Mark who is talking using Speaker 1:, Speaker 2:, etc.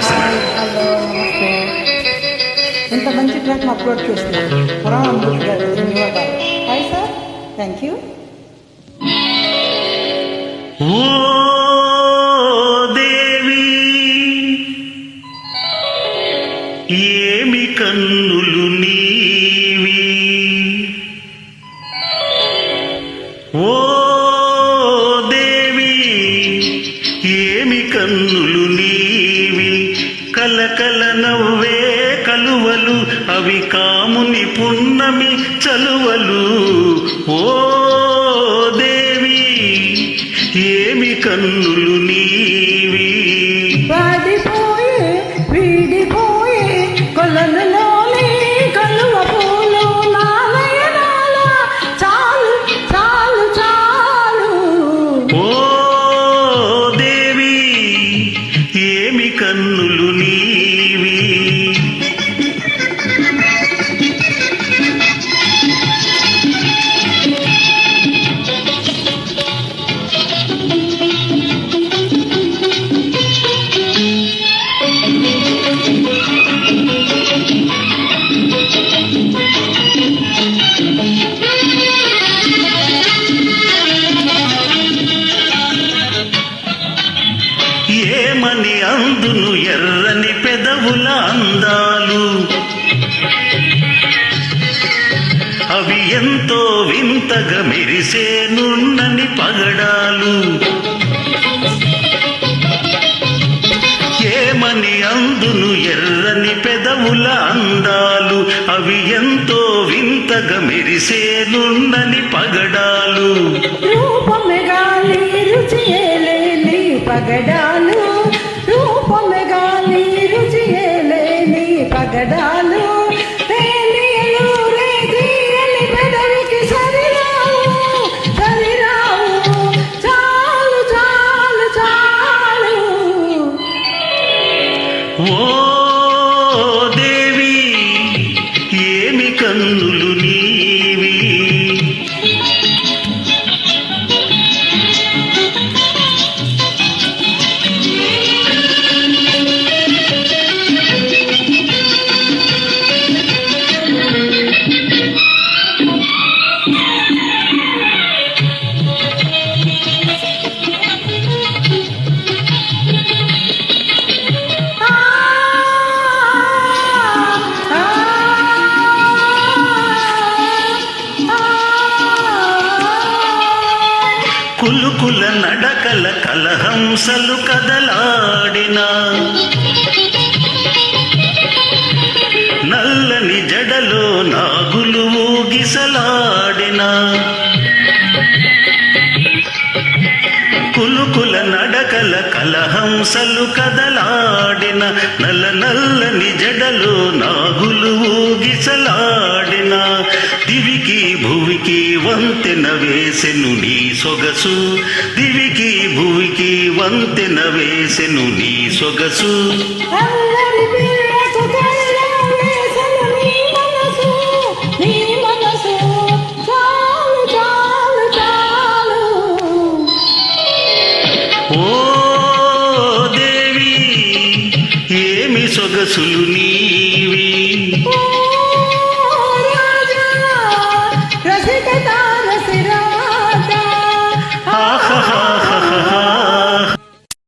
Speaker 1: నమస్తే madam.
Speaker 2: Hello, నమస్తే. ఇంత మంచి ట్రాక్ అప్లోడ్ చేస్తున్నారు. పురాణం గారు ధన్యవాదాలు. Hi sir, thank you.
Speaker 1: ఓ దేవి ఏమి కన్నులు నీవి, ఓ దేవి ఏమి కన్నులు నీవి, కలకల నవ్వే కలువలు అవి కాముని పున్నమి చలువలు. ఓ దేవి ఏమి కన్నులు నీవి,
Speaker 2: వాడిపోయే వీడిపోయే కొలనులోనే కలువ పూలు నాలయనాల చాలు చాలు చాలు.
Speaker 1: ఓ దేవి ఏమి కన్నులు నీవి. ఏమని అందును ఎర్రని పెదవుల అందాలు, అవి ఎంతో వింతగా మెరిసే నున్నని పగడాలు. ఏమని అందును ఎర్రని పెదవుల అందాలు, అవి ఎంతో వింతగా మెరిసే నున్నని పగడాలు.
Speaker 2: రూపమే గాలి రుచియేలేని పగడాలు, రూపమే గాలి రుచియేలేని పగడాలు. తేలియలు రేగియని పెదవికి సరిరావు సరిరావు, చాలు చాలు చాలు.
Speaker 1: ఓ దేవి ఏమి కన్నులు నీవి. కులుకుల నడకల కలహంసలు కదలాడిన, నల్లని జడలో నాగులు ఊగిసలాడిన. కులుకుల నడకల కలహంసలు కదలాడిన, నల్ల నల్లని జడలో నాగులు ఊగిసలాడిన. దివికి భువికి వంతెన వేసెను నీ సొగసు, దివికి భువికి వంతెన వేసెను నీ సొగసు.
Speaker 2: అల్లరి పిల్లకు కళ్ళవేసెను నీ మనసు, నీ మనసు, చాలు చాలు చాలు.
Speaker 1: ఓ దేవి ఏమి సొగసులు నీ